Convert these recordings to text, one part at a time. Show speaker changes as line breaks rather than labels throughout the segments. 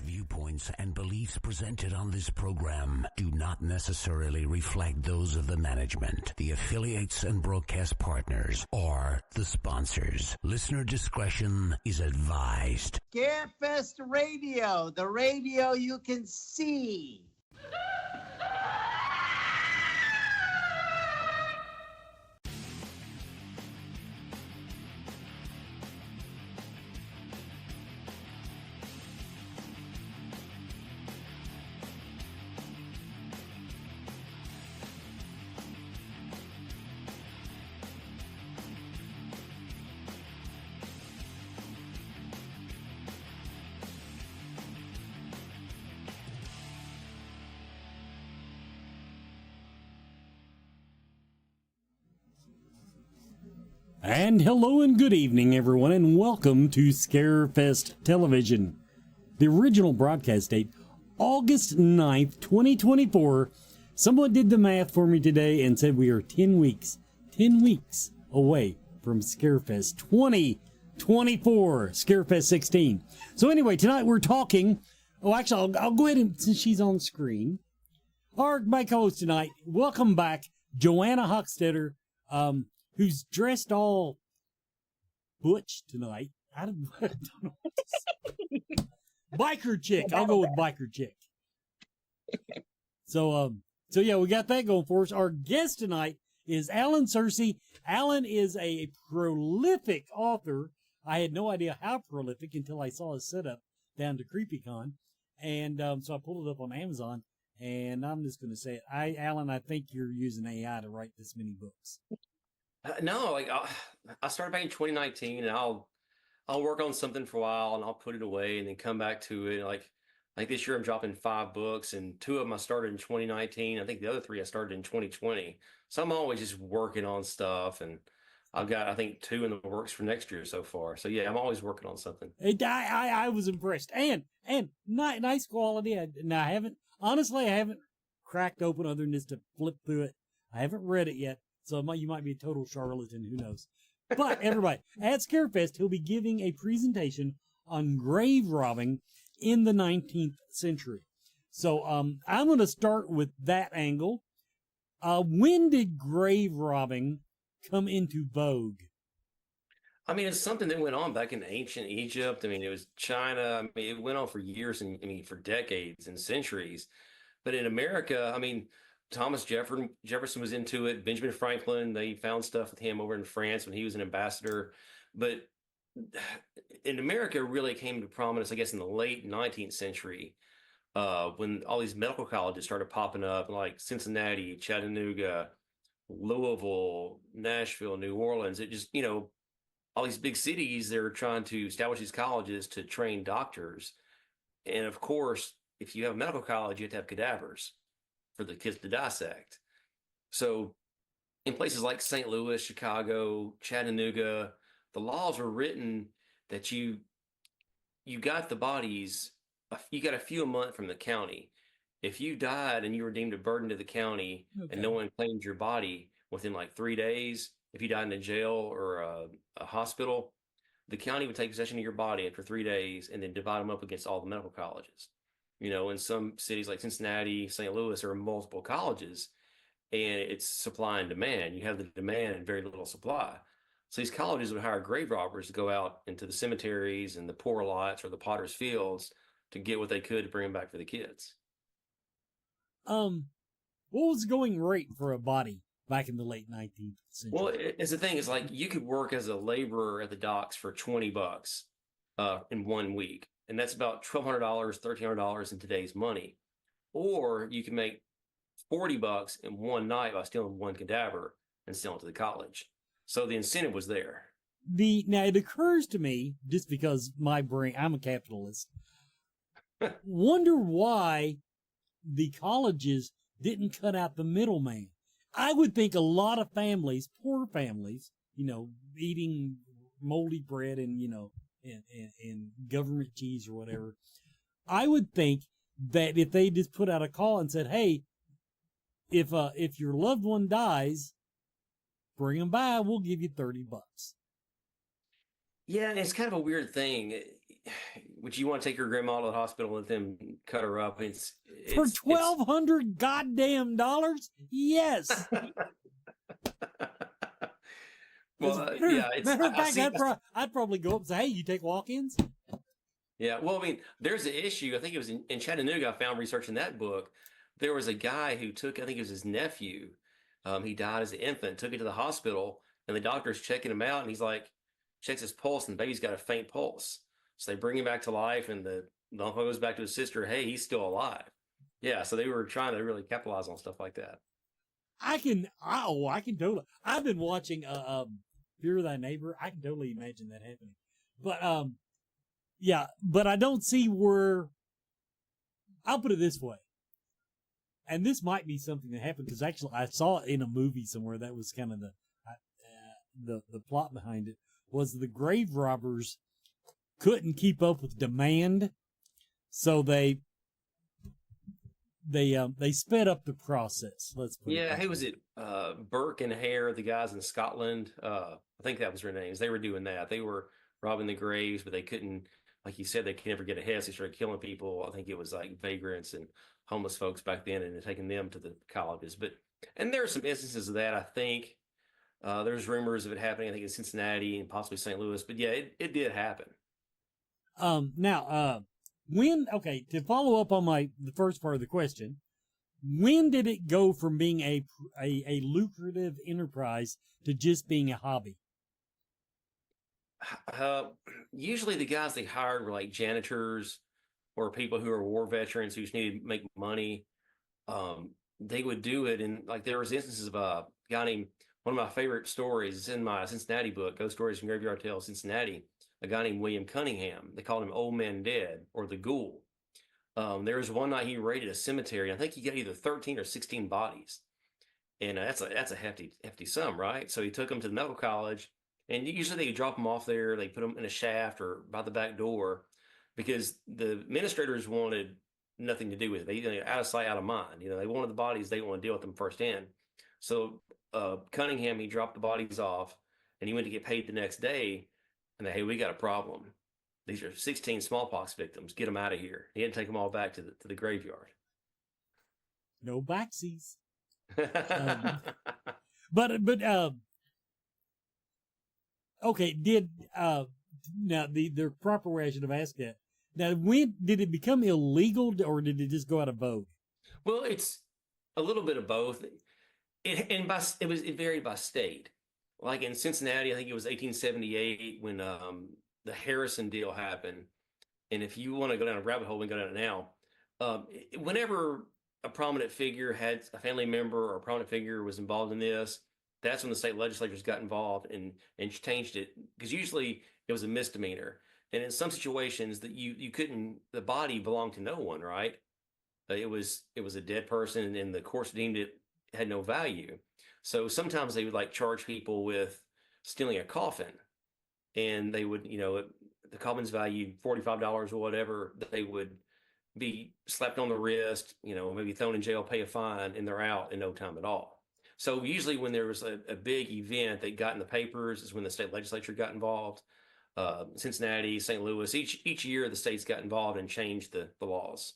viewpoints and beliefs presented on this program do not necessarily reflect those of the management, the affiliates and broadcast partners, or the sponsors. Listener discretion is advised.
Scarefest Radio, the radio you can see.
And hello and good evening, everyone, and welcome to Scarefest Television. The original broadcast date, August 9th, 2024. Someone did the math for me today and said we are 10 weeks away from Scarefest 2024, Scarefest 16. So anyway, tonight we're talking, I'll go ahead and, since she's on screen, my co-host tonight, welcome back, Joanna Hochstetter, who's dressed all butch tonight. I don't know what to say. Biker chick. I'll go with biker chick. So yeah, we got that going for us. Our guest tonight is Allan Sircy. Allan is a prolific author. I had no idea how prolific until I saw his setup down to CreepyCon. And so I pulled it up on Amazon. And I'm just going to say it. Allan, I think you're using AI to write this many books.
No, I started back in 2019, and I'll work on something for a while, and I'll put it away, and then come back to it. Like this year, I'm dropping 5 books, and 2 of them I started in 2019. I think the other 3 I started in 2020. So I'm always just working on stuff, and I've got, I think, 2 in the works for next year so far. So yeah, I'm always working on something.
I was impressed, and nice quality. I haven't cracked open other than just to flip through it. I haven't read it yet. So you might be a total charlatan, who knows. But everybody, at Scarefest, he'll be giving a presentation on grave robbing in the 19th century. So I'm going to start with that angle. When did grave robbing come into vogue?
I mean, it's something that went on back in ancient Egypt. I mean, it was China. I mean, it went on for years and for decades and centuries. But in America, I mean, Thomas Jefferson was into it. Benjamin Franklin, they found stuff with him over in France when he was an ambassador. But in America, it really came to prominence, I guess, in the late 19th century, when all these medical colleges started popping up, like Cincinnati, Chattanooga, Louisville, Nashville, New Orleans. It just, all these big cities, they're trying to establish these colleges to train doctors. And of course, if you have a medical college, you have to have cadavers for the kids to dissect. So in places like St. Louis, Chicago, Chattanooga, the laws were written that you got the bodies, you got a few a month from the county. If you died and you were deemed a burden to the county, okay, and no one claimed your body within like 3 days, if you died in a jail or a hospital, the county would take possession of your body after 3 days and then divide them up against all the medical colleges. In some cities like Cincinnati, St. Louis, there are multiple colleges, and it's supply and demand. You have the demand and very little supply. So these colleges would hire grave robbers to go out into the cemeteries and the poor lots or the potter's fields to get what they could to bring them back for the kids.
What was the going rate for a body back in the late 19th century?
Well, it's the thing is, like, you could work as a laborer at the docks for $20 in 1 week. And that's about $1,200, $1,300 in today's money. Or you can make $40 in one night by stealing 1 cadaver and selling it to the college. So the incentive was there.
Now it occurs to me, just because my brain, I'm a capitalist, wonder why the colleges didn't cut out the middleman. I would think a lot of families, poor families, eating moldy bread and, and government cheese or whatever, I would think that if they just put out a call and said, hey, if your loved one dies, bring them by, we'll give you $30.
Yeah, it's kind of a weird thing. would you want to take your grandma to the hospital and let them cut her up?
For $1,200 goddamn dollars? Yes.
Well,
matter of fact, I'd probably go up and say, hey, you take walk-ins?
Yeah, well, I mean, there's an issue. I think it was in Chattanooga. I found researching that book. There was a guy who took, I think it was his nephew. He died as an infant, took it to the hospital, and the doctor's checking him out, and he's like, checks his pulse, and the baby's got a faint pulse. So they bring him back to life, and the uncle goes back to his sister, hey, he's still alive. Yeah, so they were trying to really capitalize on stuff like that.
I can totally. I've been watching Fear Thy Neighbor. I can totally imagine that happening. But yeah, but I don't see where. I'll put it this way, and this might be something that happened because actually I saw it in a movie somewhere. That was kind of the plot behind it. Was the grave robbers couldn't keep up with demand, so they sped up the process. Let's put
it. Yeah, who was it? Burke and Hare, the guys in Scotland. I think that was their names. They were doing that. They were robbing the graves, but they couldn't. Like you said, they could never get ahead, so they started killing people. I think it was like vagrants and homeless folks back then, and taking them to the colleges. And there are some instances of that. I think there's rumors of it happening. I think in Cincinnati and possibly St. Louis. But yeah, it did happen.
Now, to follow up on the first part of the question, when did it go from being a lucrative enterprise to just being a hobby?
Usually the guys they hired were like janitors or people who are war veterans who just needed to make money. They would do it. And like there was instances of a guy named, one of my favorite stories is in my Cincinnati book, Ghost Stories from Graveyard Tales, Cincinnati, a guy named William Cunningham. They called him Old Man Dead or the Ghoul. There was one night he raided a cemetery. I think he got either 13 or 16 bodies. And that's a hefty sum, right? So he took them to the medical college. And usually they drop them off there. They put them in a shaft or by the back door because the administrators wanted nothing to do with it. They out of sight, out of mind. They wanted the bodies. They didn't want to deal with them firsthand. So Cunningham, he dropped the bodies off and he went to get paid the next day. And hey, we got a problem. These are 16 smallpox victims. Get them out of here. He had to take them all back to the graveyard.
No backsies. Okay, now the proper way I should have asked that. Now, when did it become illegal, or did it just go out of vogue?
Well, it's a little bit of both. It varied by state. Like in Cincinnati, I think it was 1878 when the Harrison deal happened. And if you want to go down a rabbit hole, we can go down it now. Whenever a prominent figure had a family member or a prominent figure was involved in this, that's when the state legislatures got involved and changed it, because usually it was a misdemeanor. And in some situations that you couldn't, the body belonged to no one, right? It was a dead person and the courts deemed it had no value. So sometimes they would like charge people with stealing a coffin, and they would, the coffin's valued $45 or whatever, they would be slapped on the wrist, maybe thrown in jail, pay a fine, and they're out in no time at all. So usually when there was a big event that got in the papers is when the state legislature got involved. Cincinnati, St. Louis, each year the states got involved and changed the laws.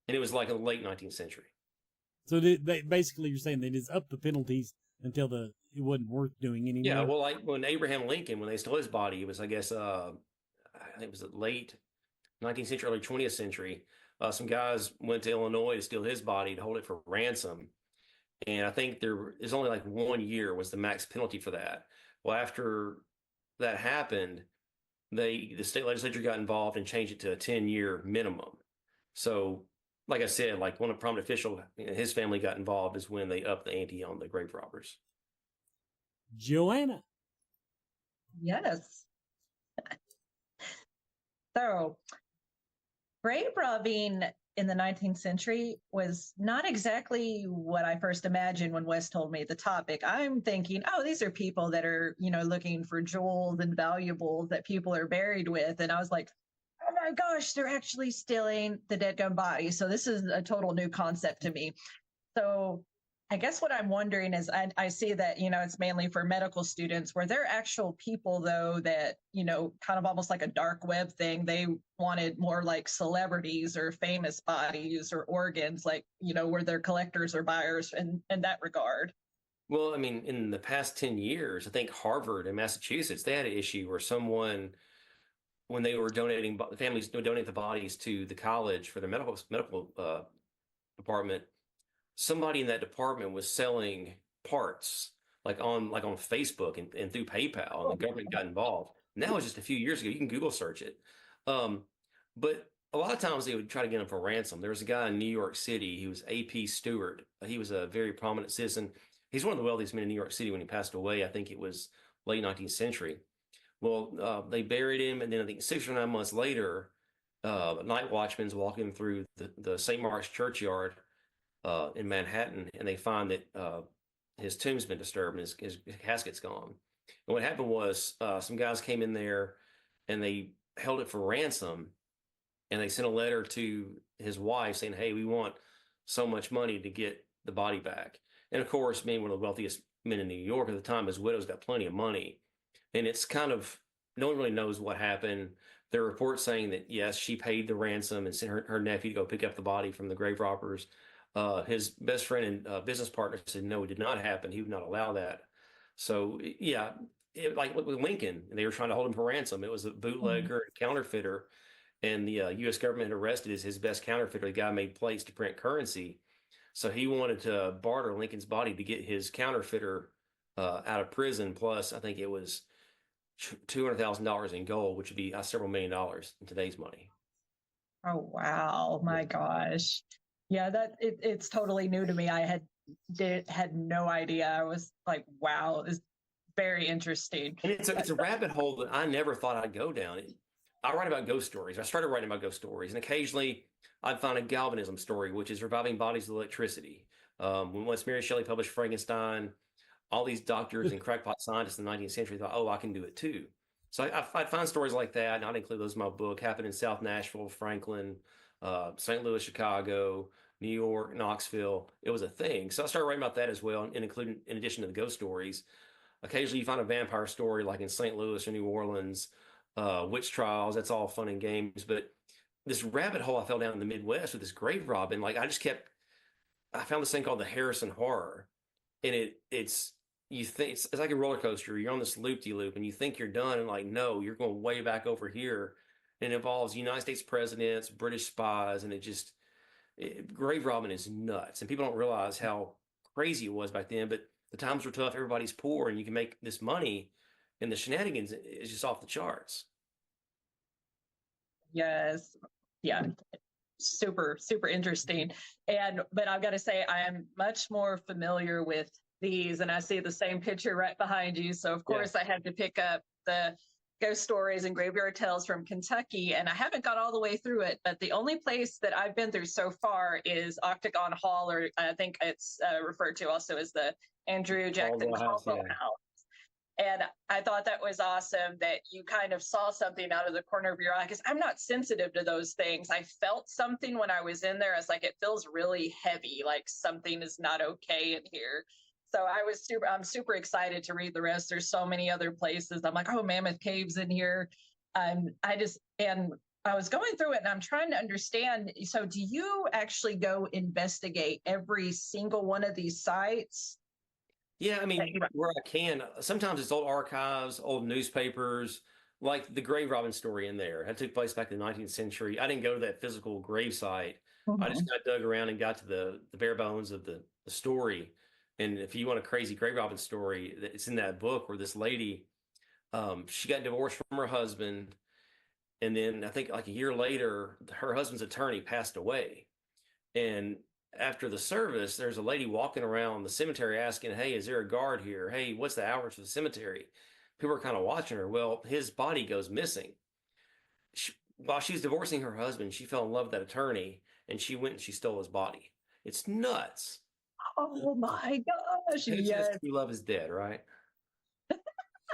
And it was like in the late 19th century.
So basically you're saying they just upped the penalties until it wasn't worth doing anymore?
Yeah, well, like when Abraham Lincoln, when they stole his body, it was, I guess, I think it was the late 19th century, early 20th century. Some guys went to Illinois to steal his body to hold it for ransom. And I think there is only like 1 year was the max penalty for that. Well, after that happened, the state legislature got involved and changed it to a 10-year minimum. So, like I said, like when a prominent official, his family got involved is when they upped the ante on the grave robbers.
Joanna.
Yes. So, grave robbing in the 19th century was not exactly what I first imagined when Wes told me the topic. I'm thinking, oh, these are people that are, looking for jewels and valuables that people are buried with. And I was like, oh my gosh, they're actually stealing the dead gun body. So this is a total new concept to me. So I guess what I'm wondering is I see that, it's mainly for medical students. Were there actual people, though, that, kind of almost like a dark web thing, they wanted more like celebrities or famous bodies or organs, like, were there collectors or buyers in that regard?
Well, I mean, in the past 10 years, I think Harvard and Massachusetts, they had an issue where someone, when they were donating, families would donate the bodies to the college for their medical department, somebody in that department was selling parts like on Facebook and through PayPal, and the government got involved. And that was just a few years ago. You can Google search it. Um, but a lot of times they would try to get him for ransom. There was a guy in New York City. He was AP Stewart. He was a very prominent citizen. He's one of the wealthiest men in New York City when he passed away. I think it was late 19th century. Well, they buried him, and then I think 6 or 9 months later, night watchmen's walking through the St. Mark's churchyard in Manhattan, and they find that his tomb's been disturbed and his casket's gone. And what happened was some guys came in there and they held it for ransom, and they sent a letter to his wife saying, "Hey, we want so much money to get the body back." And of course, being one of the wealthiest men in New York at the time, his widow's got plenty of money. And it's kind of, no one really knows what happened. There are reports saying that, yes, she paid the ransom and sent her nephew to go pick up the body from the grave robbers. His best friend and business partner said, no, it did not happen. He would not allow that. So, yeah, like with Lincoln, they were trying to hold him for ransom. It was a bootlegger and counterfeiter. And the U.S. government arrested his best counterfeiter. The guy made plates to print currency. So he wanted to barter Lincoln's body to get his counterfeiter out of prison. Plus, I think it was $200,000 in gold, which would be several $1 million in today's money.
Oh, wow. My gosh. Yeah, it's totally new to me. I had no idea. I was like, wow, it's very interesting.
And it's a rabbit hole that I never thought I'd go down. I write about ghost stories. I started writing about ghost stories, and occasionally I'd find a galvanism story, which is reviving bodies with electricity. Once Mary Shelley published Frankenstein, all these doctors and crackpot scientists in the 19th century thought, oh, I can do it too. So I'd find stories like that, and I'd include those in my book. Happened in South Nashville, Franklin, St. Louis, Chicago, New York, Knoxville. It was a thing. So I started writing about that as well, and including, in addition to the ghost stories. Occasionally you find a vampire story like in St. Louis or New Orleans, witch trials. That's all fun and games. But this rabbit hole I fell down in the Midwest with this grave robbing, like I found this thing called the Harrison Horror. And you think it's like a roller coaster. You're on this loop-de-loop and you think you're done, and like, no, you're going way back over here. And it involves United States presidents, British spies, and grave robbing is nuts. And people don't realize how crazy it was back then, but the times were tough. Everybody's poor, and you can make this money, and the shenanigans is just off the charts.
Yes. Yeah. Super, super interesting. But I've got to say, I am much more familiar with these, and I see the same picture right behind you. So of course I had to pick up the Ghost Stories and Graveyard Tales from Kentucky, and I haven't got all the way through it, but the only place that I've been through so far is Octagon Hall, or I think it's referred to also as the Andrew Jackson Caldwell House. And I thought that was awesome that you kind of saw something out of the corner of your eye, because I'm not sensitive to those things. I felt something when I was in there. It's like, it feels really heavy, like something is not okay in here. So I'm super excited to read the rest. There's so many other places. I'm like, oh, Mammoth Cave's in here. And I was going through it and I'm trying to understand. So do you actually go investigate every single one of these sites?
Yeah, I mean, where I can. Sometimes it's old archives, old newspapers, like the grave robbing story in there. That took place back in the 19th century. I didn't go to that physical grave site. I just kind of dug around and got to the bare bones of the story. And if you want a crazy grave robbing story, it's in that book where this lady, she got divorced from her husband. And then I think like a year later, her husband's attorney passed away. And after the service, there's a lady walking around the cemetery asking, hey, is there a guard here? Hey, what's the hours for the cemetery? People are kind of watching her. Well, his body goes missing. While she's divorcing her husband, she fell in love with that attorney, and she went and she stole his body. It's nuts.
Oh my gosh.
Yes. True love is dead, right?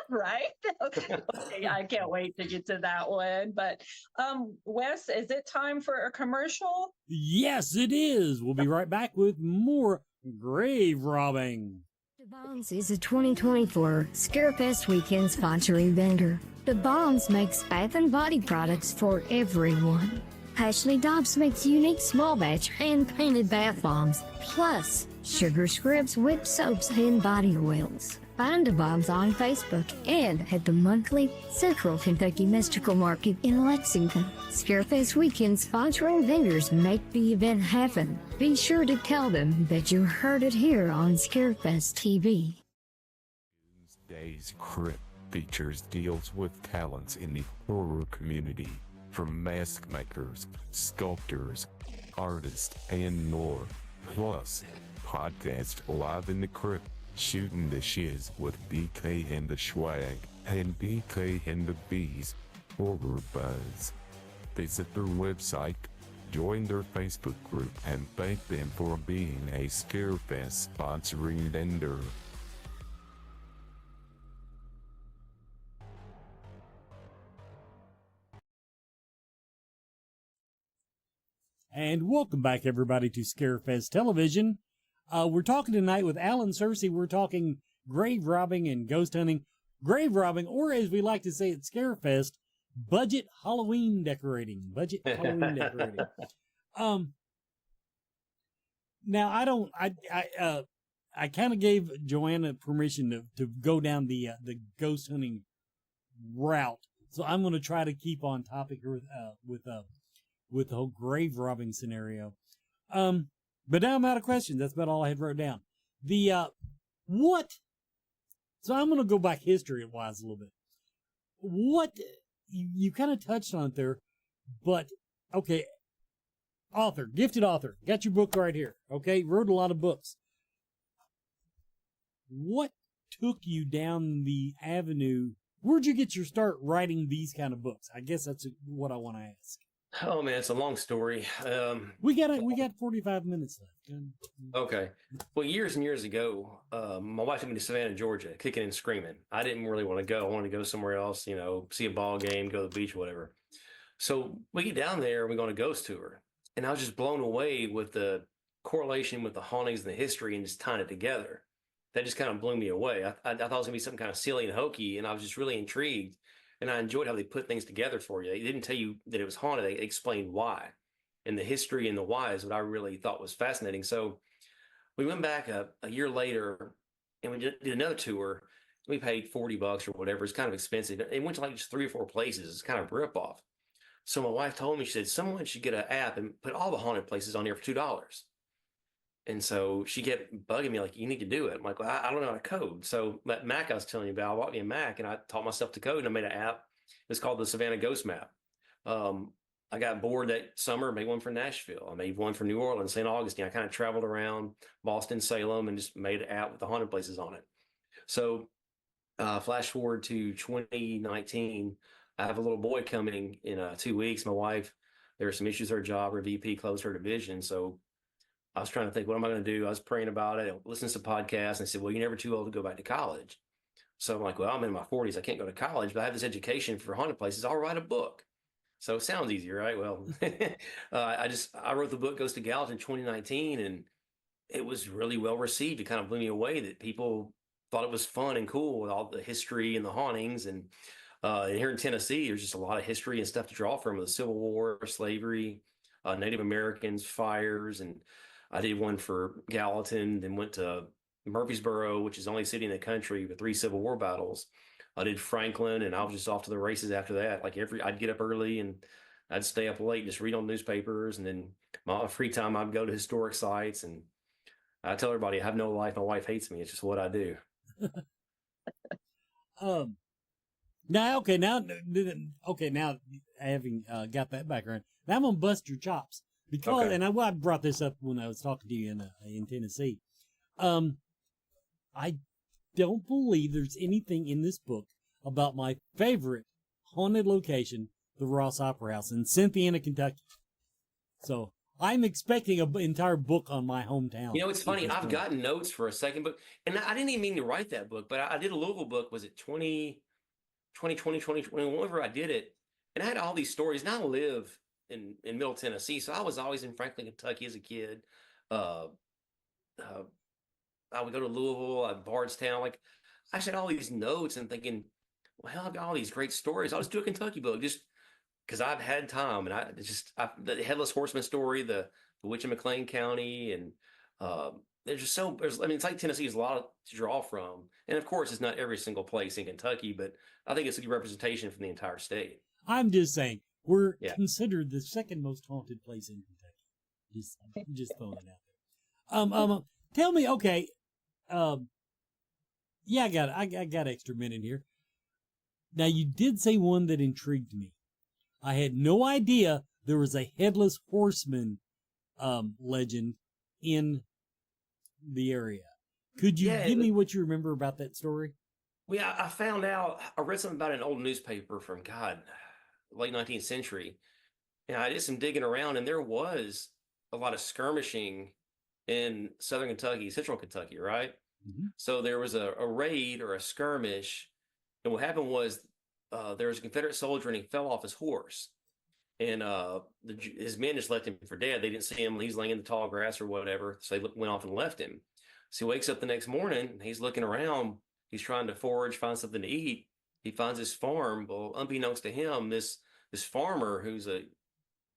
Right? Okay, I can't wait to get to that one. But Wes, is it time for a commercial?
Yes, it is. We'll be right back with more Grave robbing.
The Bombs is a 2024 Scarefest weekend sponsoring vendor. The Bombs makes bath and body products for everyone. Ashley Dobbs makes unique small batch hand-painted bath bombs, plus sugar scrubs, whip soaps, and body oils. Find the Bombs on Facebook and at the monthly Central Kentucky Mystical Market in Lexington. Scarefest weekend sponsoring vendors make the event happen. Be sure to tell them that you heard it here on Scarefest TV.
Tuesday's Crypt features deals with talents in the horror community, from mask makers, sculptors, artists, and more. Plus, podcast Live in the Crypt, shooting the shiz with BK and the Swag, and BK and the Bees, Horror Buzz. Visit their website, join their Facebook group, and thank them for being a Scarefest sponsoring vendor.
And welcome back, everybody, to Scarefest Television. We're talking tonight with Allan Sircy. We're talking grave robbing and ghost hunting. Grave robbing, or as we like to say at Scarefest, budget Halloween decorating. Budget Halloween decorating. Now I kind of gave Joanna permission to go down the ghost hunting route, so I'm going to try to keep on topic here with the whole grave robbing scenario. But now I'm out of questions. That's about all I had wrote down. What? So I'm going to go back history-wise a little bit. What? You kind of touched on it there, but okay. Author, gifted author, got your book right here. Okay, wrote a lot of books. What took you down the avenue? Where'd you get your start writing these kind of books? I guess that's what I want to ask.
Oh man, it's a long story.
We got 45 minutes left.
Okay. Well, years and years ago, my wife took me to Savannah, Georgia, kicking and screaming. I didn't really want to go. I wanted to go somewhere else, see a ball game, go to the beach, whatever. So we get down there, we go on a ghost tour, and I was just blown away with the correlation with the hauntings and the history and just tying it together. That just kind of blew me away. I thought it was gonna be something kind of silly and hokey, and I was just really intrigued. And I enjoyed how they put things together for you. They didn't tell you that it was haunted. They explained why. And the history and the why is what I really thought was fascinating. So we went back a year later and we did another tour. We paid $40 or whatever. It's kind of expensive. It went to like just 3 or 4 places. It's kind of a rip-off. So my wife told me, she said, someone should get an app and put all the haunted places on there for $2. And so she kept bugging me like, you need to do it. I'm like, well, I don't know how to code. So that Mac I was telling you about, I bought me a Mac and I taught myself to code and I made an app. It's called the Savannah Ghost Map. I got bored that summer, made one for Nashville. I made one for New Orleans, St. Augustine. I kind of traveled around Boston, Salem, and just made an app with the haunted places on it. So flash forward to 2019, I have a little boy coming in 2 weeks. My wife, there are some issues with her job. Her VP closed her division. So I was trying to think, what am I going to do? I was praying about it, listening to some podcasts, and I said, well, you're never too old to go back to college. So I'm like, well, I'm in my 40s. I can't go to college, but I have this education for haunted places. I'll write a book. So it sounds easy, right? Well, I wrote the book Goes to Gallatin in 2019, and it was really well received. It kind of blew me away that people thought it was fun and cool with all the history and the hauntings. And here in Tennessee, there's just a lot of history and stuff to draw from, the Civil War, slavery, Native Americans, fires, and I did one for Gallatin, then went to Murfreesboro, which is the only city in the country with 3 Civil War battles. I did Franklin, and I was just off to the races after that. Like I'd get up early and I'd stay up late, just read on newspapers, and then my free time I'd go to historic sites. And I tell everybody I have no life. My wife hates me. It's just what I do.
Now having got that background, now I'm gonna bust your chops. Because,
Okay.
and I brought this up when I was talking to you in Tennessee. I don't believe there's anything in this book about my favorite haunted location, the Ross Opera House in Cynthiana, Kentucky. So I'm expecting an entire book on my hometown.
It's funny. I've gotten notes for a second book, and I didn't even mean to write that book, but I did a Louisville book. Was it 2020, whenever I did it, and I had all these stories. Now I live in Middle Tennessee, so I was always in Franklin, Kentucky as a kid. I would go to Louisville, Bardstown. Like I had all these notes and thinking, well, hell, I've got all these great stories. I'll just do a Kentucky book just because I've had time. And the Headless Horseman story, the Witch in McLean County, and there's just it's like Tennessee is a lot to draw from. And of course, it's not every single place in Kentucky, but I think it's a good representation from the entire state.
I'm just saying, we're
Yeah.
considered the second most haunted place in Kentucky. Just throwing it out there. Tell me, okay, yeah, I got extra minute here. Now, you did say one that intrigued me. I had no idea there was a headless horseman legend in the area. Could you give me what you remember about that story?
Well, yeah, I found out, I read something about an old newspaper from, late 19th century. And I did some digging around, and there was a lot of skirmishing in southern Kentucky, central Kentucky, right?
Mm-hmm.
So there was a raid or a skirmish. And what happened was there was a Confederate soldier, and he fell off his horse. And his men just left him for dead. They didn't see him. He's laying in the tall grass or whatever. So they went off and left him. So he wakes up the next morning. And he's looking around. He's trying to forage, find something to eat. He finds his farm. Well, unbeknownst to him, this farmer who's a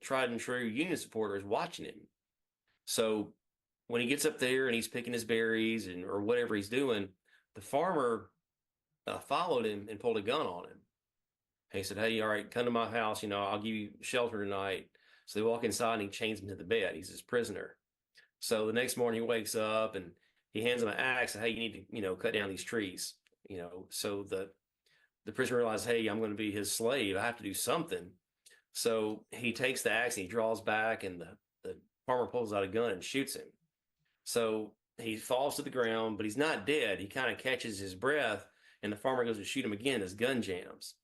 tried and true Union supporter is watching him. So when he gets up there and he's picking his berries or whatever he's doing, the farmer followed him and pulled a gun on him. He said, "Hey, all right, come to my house. I'll give you shelter tonight." So they walk inside and he chains him to the bed. He's his prisoner. So the next morning he wakes up and he hands him an axe. And, "Hey, you need to, cut down these trees." So the prisoner realizes, "Hey, I'm going to be his slave. I have to do something." So he takes the axe and he draws back, and the farmer pulls out a gun and shoots him. So he falls to the ground, but he's not dead. He kind of catches his breath, and the farmer goes to shoot him again. His gun jams.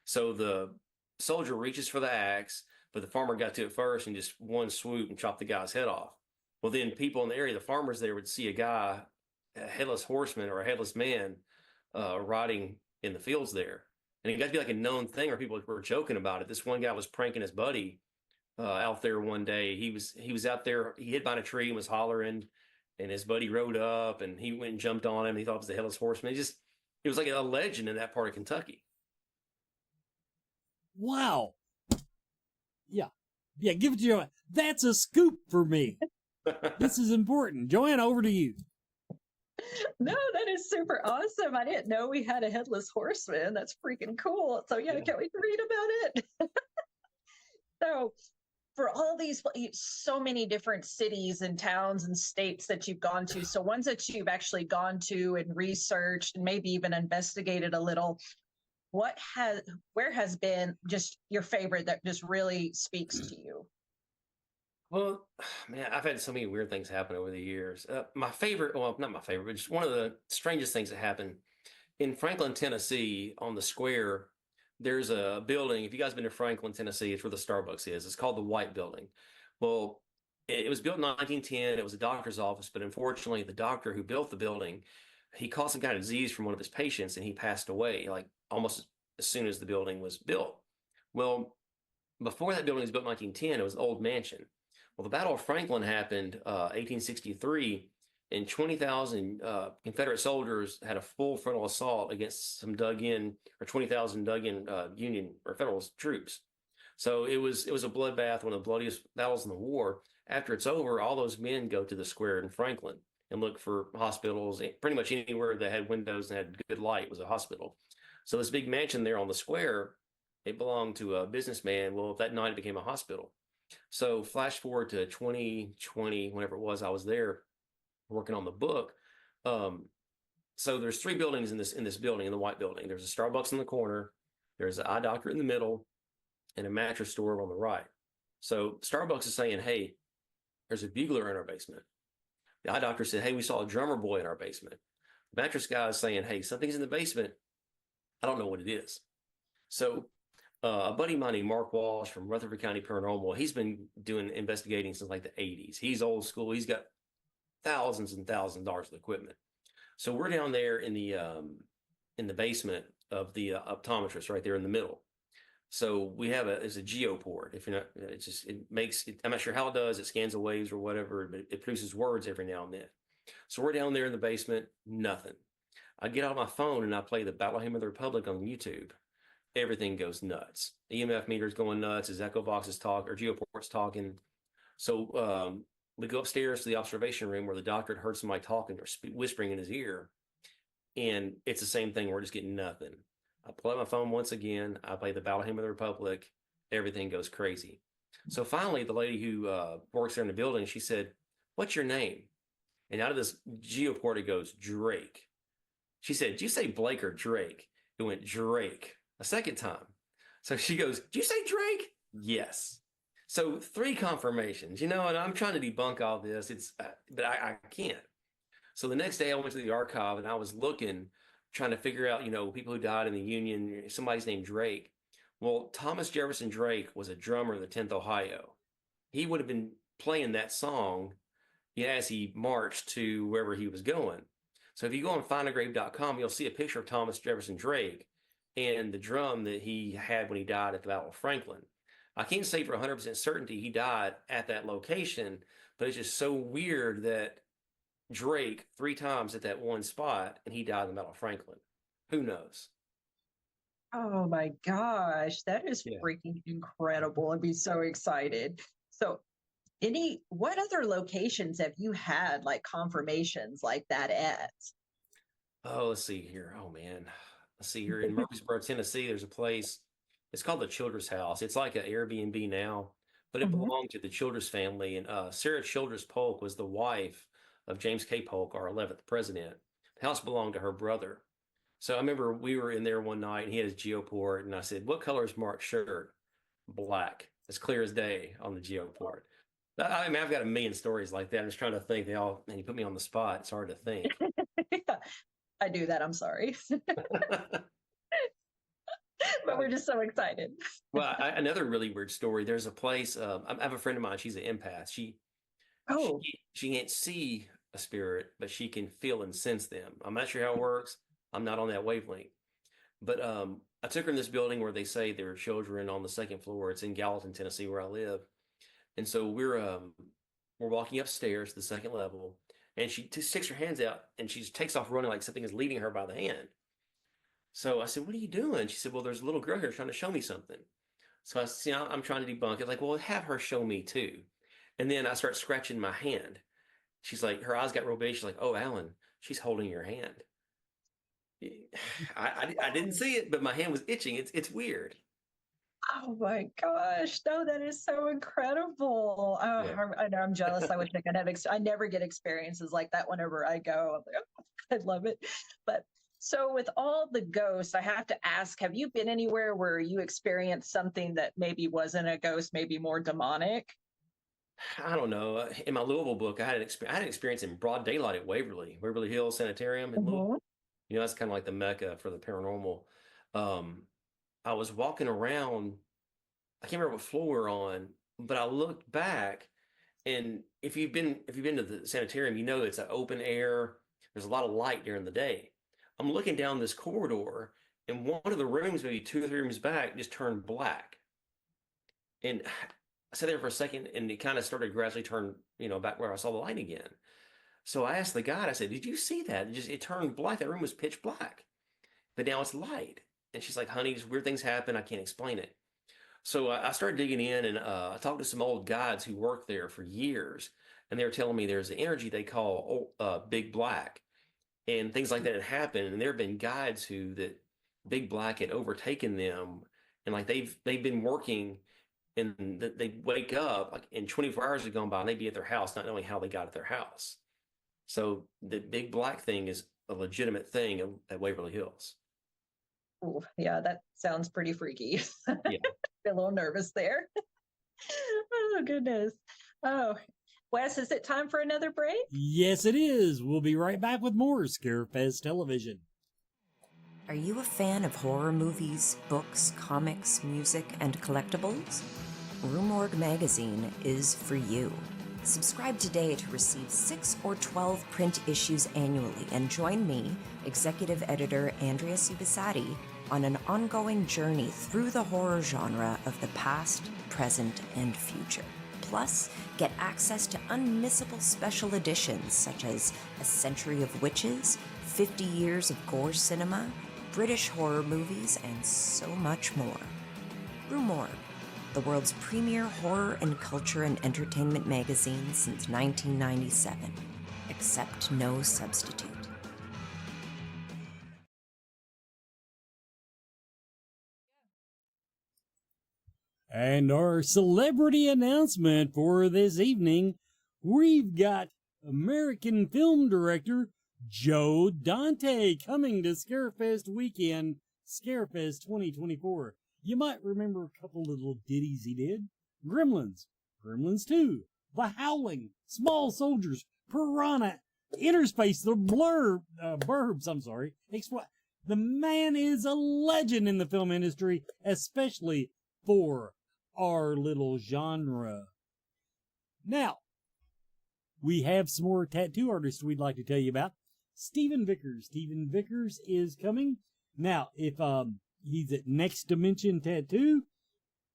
So the soldier reaches for the axe, but the farmer got to it first and just one swoop and chopped the guy's head off. Well, then people in the area, the farmers there, would see a headless horseman or a headless man riding in the fields there. And it got to be like a known thing, or people were joking about it. This one guy was pranking his buddy out there one day. He was out there, he hid behind a tree and was hollering, and his buddy rode up and he went and jumped on him. He thought it was the headless horseman. It was like a legend in that part of Kentucky.
Wow. Yeah, give it to Joanne. That's a scoop for me. This is important. Joanne, over to you.
No, that is super awesome. I didn't know we had a headless horseman. That's freaking cool. So yeah. Can't wait to read about it. So for all these, so many different cities and towns and states that you've gone to, so ones that you've actually gone to and researched and maybe even investigated a little, where has been just your favorite that just really speaks to you?
Well, man, I've had so many weird things happen over the years. My favorite, well, not my favorite, but just one of the strangest things that happened in Franklin, Tennessee, on the square. There's a building. If you guys been to Franklin, Tennessee, it's where the Starbucks is. It's called the White Building. Well, it was built in 1910. It was a doctor's office, but unfortunately, the doctor who built the building, he caught some kind of disease from one of his patients, and he passed away like almost as soon as the building was built. Well, before that building was built in 1910, it was an old mansion. Well, the Battle of Franklin happened 1863, and 20,000 Confederate soldiers had a full frontal assault against some 20,000 dug-in Union or Federal troops. So it was a bloodbath, one of the bloodiest battles in the war. After it's over, all those men go to the square in Franklin and look for hospitals. Pretty much anywhere that had windows and had good light was a hospital. So this big mansion there on the square, it belonged to a businessman. Well, that night it became a hospital. So flash forward to 2020, whenever it was, I was there working on the book. So there's three buildings in this building, in the White Building. There's a Starbucks in the corner, there's an eye doctor in the middle, and a mattress store on the right. So Starbucks is saying, "Hey, there's a bugler in our basement." The eye doctor said, "Hey, we saw a drummer boy in our basement." The mattress guy is saying, "Hey, something's in the basement. I don't know what it is." So a buddy of mine named Mark Walsh from Rutherford County Paranormal, he's been doing investigating since like the 80s. He's old school. He's got thousands and thousands of dollars of equipment. So we're down there in the basement of the optometrist right there in the middle. So we have it's a geoport. If you're not, it makes, I'm not sure how it does. It scans the waves or whatever, but it produces words every now and then. So we're down there in the basement, nothing. I get out my phone and I play the Battle Hymn of the Republic on YouTube. Everything goes nuts. EMF meter's going nuts. His echo box is talking, or Geoport's talking. So we go upstairs to the observation room where the doctor had heard somebody talking or whispering in his ear. And it's the same thing. We're just getting nothing. I pull out my phone once again. I play the Battle Hymn of the Republic. Everything goes crazy. So finally, the lady who works there in the building, she said, "What's your name?" And out of this Geoport, it goes, "Drake." She said, "Did you say Blake or Drake?" It went, "Drake," a second time. So she goes, "Did you say Drake?" "Yes." So 3 confirmations, and I'm trying to debunk all this. But I can't. So the next day I went to the archive and I was looking, trying to figure out, people who died in the Union, somebody's named Drake. Well, Thomas Jefferson Drake was a drummer in the 10th Ohio. He would have been playing that song as he marched to wherever he was going. So if you go on findagrave.com, you'll see a picture of Thomas Jefferson Drake and the drum that he had when he died at the Battle of Franklin. I can't say for 100% certainty he died at that location, but it's just so weird that Drake 3 times at that one spot and he died in the Battle of Franklin. Who knows?
Oh my gosh, that is
Yeah.
freaking incredible. I'd be so excited. So, what other locations have you had like confirmations like that at?
Oh, let's see here. Oh man. Let's see here in Murfreesboro, Tennessee, there's a place. It's called the Childress House. It's like an Airbnb now, but it
Mhm.
belonged to the Childress family. And Sarah Childress Polk was the wife of James K. Polk, our 11th president. The house belonged to her brother. So I remember we were in there one night and he had his Geoport, and I said, "What color is Mark's shirt?" "Black." As clear as day on the Geoport. I mean, I've got a million stories like that. I'm just trying to think. And you put me on the spot. It's hard to think.
Yeah, I do that. I'm sorry. But we're just so excited.
Well, another really weird story. There's a place. I have a friend of mine. She's an empath.
Oh,
She can't see a spirit, but she can feel and sense them. I'm not sure how it works. I'm not on that wavelength. But I took her in this building where they say there are children on the 2nd floor. It's in Gallatin, Tennessee, where I live. And so we're walking upstairs to the 2nd level, and she sticks her hands out and she takes off running like something is leading her by the hand. So I said, "What are you doing?" She said, "Well, there's a little girl here trying to show me something." So I said, "I'm trying to debunk it." Like, "Well, have her show me too." And then I start scratching my hand. She's like, her eyes got real big. She's like, "Oh, Allan, she's holding your hand." I didn't see it, but my hand was itching. It's weird.
oh my gosh. No, that is so incredible. Oh,
Yeah.
I know I'm jealous. I wish I could have, I never get experiences like that whenever I go. I'm like, oh, I love it. But so with all the ghosts, I have to ask, have you been anywhere where you experienced something that maybe wasn't a ghost, maybe more demonic?
I don't know. In my Louisville book, I had an experience in broad daylight at Waverly Hills Sanitarium in Louisville.
Mhm.
That's kind of like the mecca for the paranormal. Um, I was walking around. I can't remember what floor we were on, but I looked back, and if you've been to the sanitarium, it's an open air. There's a lot of light during the day. I'm looking down this corridor, and one of the rooms, maybe 2 or 3 rooms back, just turned black. And I sat there for a second, and it kind of started gradually turn, back where I saw the light again. So I asked the guide, I said, "Did you see that? It turned black. That room was pitch black, but now it's light." And she's like, "Honey, just weird things happen. I can't explain it." So I started digging in, and I talked to some old guides who worked there for years, and they were telling me there's an energy they call Big Black, and things like that had happened. And there have been guides that Big Black had overtaken them, and like they've been working, and they wake up like in 24 hours have gone by, and they'd be at their house not knowing how they got at their house. So the Big Black thing is a legitimate thing at Waverly Hills.
Ooh, yeah, that sounds pretty freaky.
Yeah.
A little nervous there. Oh, goodness. Oh, Wes, is it time for another break?
Yes, it is. We'll be right back with more Scarefest Television.
Are you a fan of horror movies, books, comics, music, and collectibles? Roomorg magazine is for you. Subscribe today to receive 6 or 12 print issues annually and join me, executive editor Andrea Subasati, on an ongoing journey through the horror genre of the past, present, and future. Plus, get access to unmissable special editions such as A Century of Witches, 50 Years of Gore Cinema, British horror movies, and so much more. Rue Morgue, the world's premier horror and culture and entertainment magazine since 1997. Accept no substitute.
And our celebrity announcement for this evening, we've got American film director Joe Dante coming to Scarefest weekend, Scarefest 2024. You might remember a couple little ditties he did. Gremlins, Gremlins 2, The Howling, Small Soldiers, Piranha, Interspace, The Burbs, The man is a legend in the film industry, especially for our little genre. Now, we have some more tattoo artists we'd like to tell you about. Stephen Vickers. Stephen Vickers is coming. Now, if he's at Next Dimension Tattoo,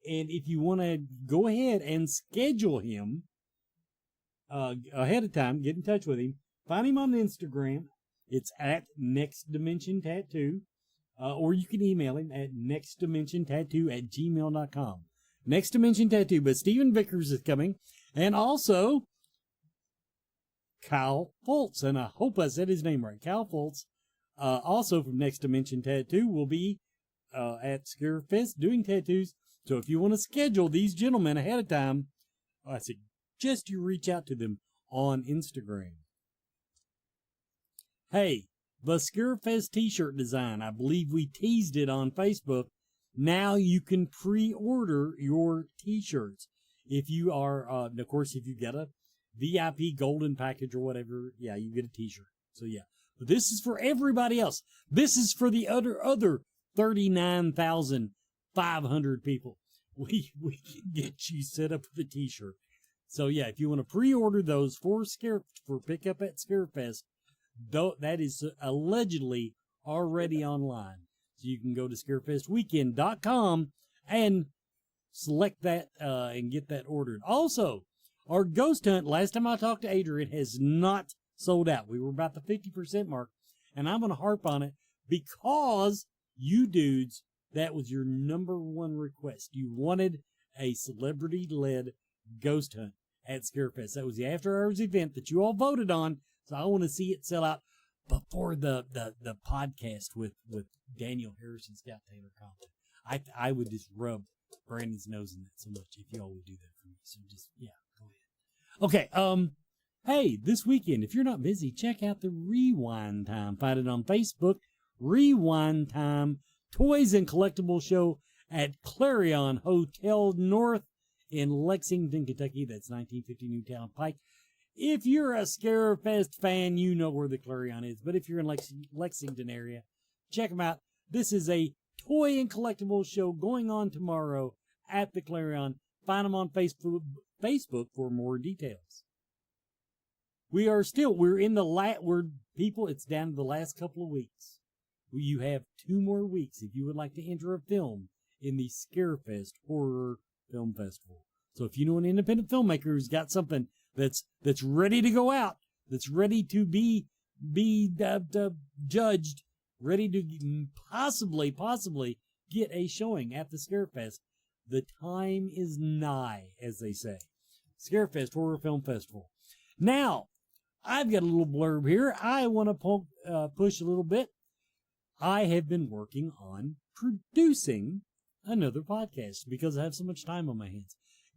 and if you want to go ahead and schedule him ahead of time, get in touch with him. Find him on Instagram. It's at Next Dimension Tattoo. Or you can email him at nextdimensiontattoo@gmail.com. Next Dimension Tattoo. But Stephen Vickers is coming. And also Kyle Fultz. And I hope I said his name right. Kyle Fultz, also from Next Dimension Tattoo, will be at Scarefest doing tattoos. So if you want to schedule these gentlemen ahead of time, I suggest you reach out to them on Instagram. Hey, the Scarefest t-shirt design, I believe we teased it on Facebook. Now you can pre-order your t-shirts. If you are, of course, if you get a VIP golden package or whatever, yeah, you get a t-shirt. So yeah, but this is for everybody else. This is for the other 39,500 people. We can get you set up with a t-shirt. So yeah, if you want to pre-order those for pickup at Scarefest, though that is allegedly already online. So you can go to scarefestweekend.com and select that and get that ordered. Also, our ghost hunt, last time I talked to Adrian, has not sold out. We were about the 50% mark, and I'm going to harp on it because you dudes, that was your number one request. You wanted a celebrity-led ghost hunt at Scarefest. That was the after-hours event that you all voted on. So I want to see it sell out before the podcast with Daniel Harrison, Scout Taylor Compton. I would just rub Brandon's nose in that so much if y'all would do that for me. So just, yeah, go ahead. Okay, hey, this weekend, if you're not busy, check out the Rewind Time. Find it on Facebook. Rewind Time Toys and Collectibles Show at Clarion Hotel North in Lexington, Kentucky. That's 1950 Newtown Pike. If you're a Scarefest fan, you know where the Clarion is. But if you're in Lexington area, check them out. This is a toy and collectibles show going on tomorrow at the Clarion. Find them on Facebook for more details. We're in the people, it's down to the last couple of weeks. You have 2 more weeks if you would like to enter a film in the Scarefest Horror Film Festival. So if you know an independent filmmaker who's got something that's ready to go out, that's ready to be judged, ready to possibly get a showing at the Scarefest, the time is nigh, as they say. Scarefest Horror Film Festival. Now, I've got a little blurb here. I want to push a little bit. I have been working on producing another podcast because I have so much time on my hands.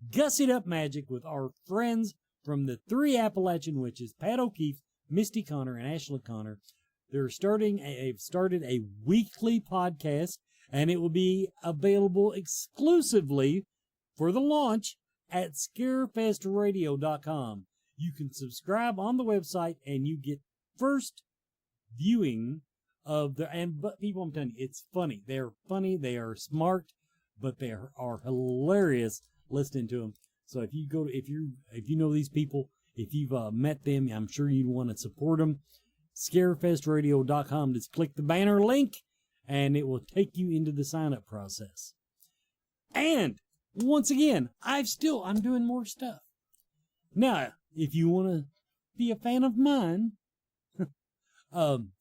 Gussied Up Magic with our friends from the 3 Appalachian Witches, Pat O'Keefe, Misty Connor, and Ashley Connor. They've started a weekly podcast, and it will be available exclusively for the launch at scarefestradio.com. You can subscribe on the website, and you get first viewing of but people, I'm telling you, it's funny. They're funny, they are smart, but they are hilarious listening to them. So if you know these people, if you've met them, I'm sure you'd want to support them. Scarefestradio.com. Just click the banner link, and it will take you into the sign-up process. And once again, I'm doing more stuff. Now, if you want to be a fan of mine, on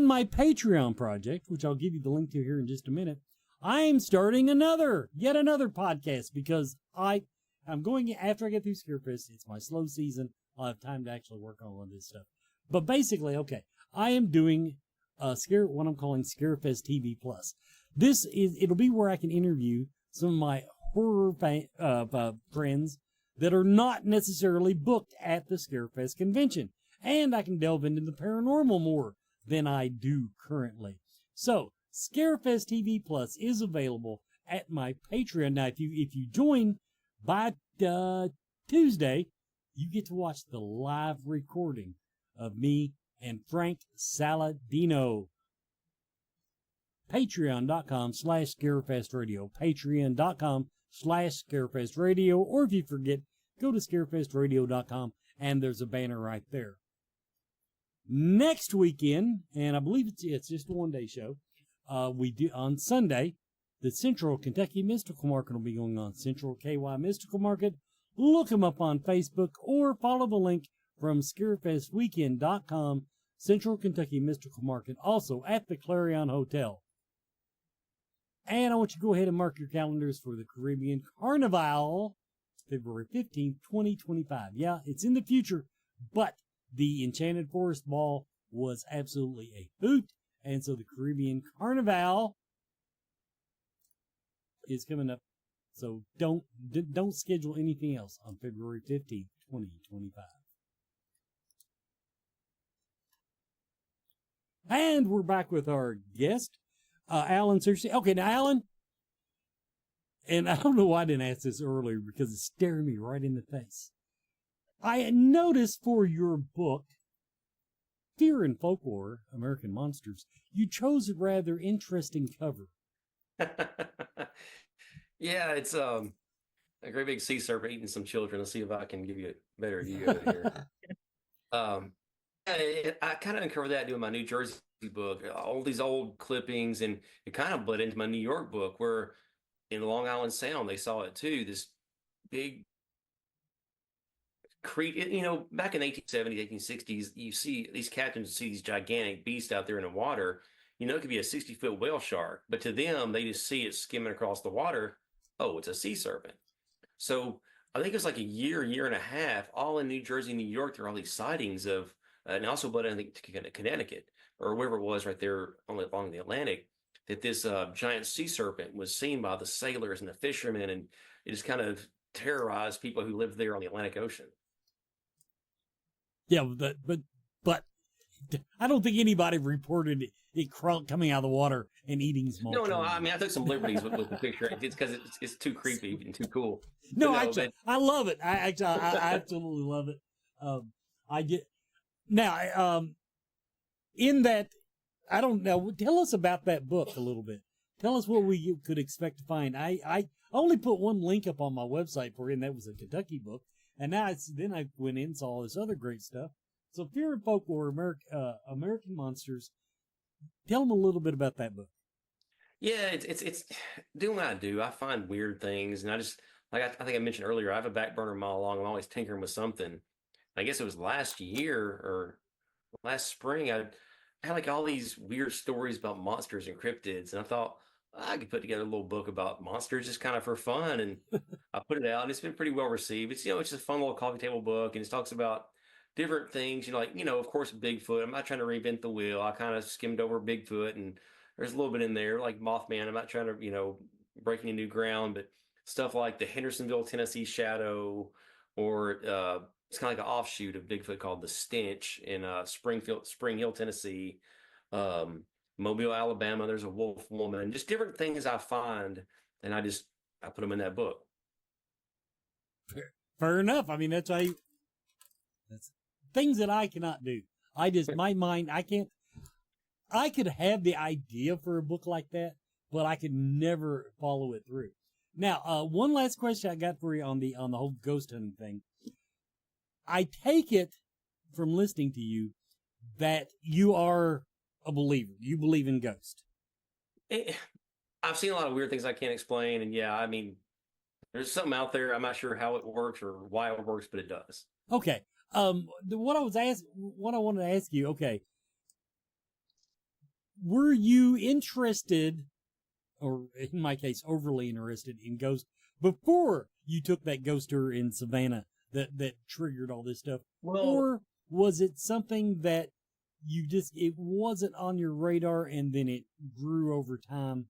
my Patreon project, which I'll give you the link to here in just a minute, I am starting yet another podcast because I'm going, after I get through Scarefest, it's my slow season. I'll have time to actually work on all of this stuff. But basically, okay, I am doing what I'm calling Scarefest TV Plus. It'll be where I can interview some of my horror friends that are not necessarily booked at the Scarefest convention. And I can delve into the paranormal more than I do currently. So, Scarefest TV Plus is available at my Patreon. Now, if you join by Tuesday, you get to watch the live recording of me and Frank Saladino. Patreon.com/ScarefestRadio. Patreon.com/ScarefestRadio. Or if you forget, go to ScarefestRadio.com and there's a banner right there. Next weekend, and I believe it's just a one-day show, we do on Sunday, the Central Kentucky Mystical Market will be going on. Central KY Mystical Market. Look them up on Facebook or follow the link from ScarefestWeekend.com. Central Kentucky Mystical Market, also at the Clarion Hotel. And I want you to go ahead and mark your calendars for the Caribbean Carnival, February 15th, 2025. Yeah, it's in the future, but the Enchanted Forest Ball was absolutely a hoot, and so the Caribbean Carnival is coming up. So don't schedule anything else on February 15th, 2025. And we're back with our guest, Allan Sircy. Okay, now Allan, and I don't know why I didn't ask this earlier because it's staring me right in the face. I noticed for your book, Fear and Folklore, American Monsters, you chose a rather interesting cover.
Yeah, it's a great big sea serpent eating some children. Let's see if I can give you a better view of it here. I kind of uncovered that doing my New Jersey book, all these old clippings, and it kind of bled into my New York book where in Long Island Sound, they saw it too. This big back in the 1870s, 1860s, you see these captains see these gigantic beasts out there in the water. It could be a 60-foot whale shark, but to them, they just see it skimming across the water. Oh, it's a sea serpent. So I think it was like a year and a half, all in New Jersey, New York, there are all these sightings of, and also, but I think to Connecticut or wherever it was right there along the Atlantic, that this giant sea serpent was seen by the sailors and the fishermen, and it just kind of terrorized people who lived there on the Atlantic Ocean.
Yeah, but I don't think anybody reported it coming out of the water and eating small children.
No, I mean, I took some liberties with the picture. It's because it's too creepy and too cool.
No, actually, I love it. I absolutely love it. In that, I don't know. Tell us about that book a little bit. Tell us what we could expect to find. I only put one link up on my website for you, and that was a Kentucky book. And now then I went in and saw all this other great stuff. So Fear and Folklore, American Monsters. Tell them a little bit about that book.
Yeah, it's doing what I do. I find weird things, and I just I think I mentioned earlier. I have a back burner mile long. I'm always tinkering with something. I guess it was last year or last spring. I had like all these weird stories about monsters and cryptids, and I thought I could put together a little book about monsters just kind of for fun. And I put it out, and it's been pretty well received. It's it's just a fun little coffee table book, and it talks about different things, of course, Bigfoot. I'm not trying to reinvent the wheel. I kind of skimmed over Bigfoot, and there's a little bit in there like Mothman. I'm not trying to, break any new ground, but stuff like the Hendersonville, Tennessee Shadow, or it's kind of like an offshoot of Bigfoot called the Stench in Spring Hill, Tennessee, Mobile, Alabama. There's a wolf woman, just different things I find, and I put them in that book.
Fair enough. I mean, that's things that I cannot do. My mind, I could have the idea for a book like that, but I could never follow it through. Now, one last question I got for you on the whole ghost hunting thing. I take it from listening to you that you are a believer. You believe in ghosts.
I've seen a lot of weird things I can't explain, and yeah, I mean, There's something out there. I'm not sure how it works or why it works, but it does.
Okay. What I wanted to ask you. Okay, were you interested, or in my case, overly interested in ghosts before you took that ghost tour in Savannah that triggered all this stuff,
Well,
or was it something that it wasn't on your radar and then it grew over time?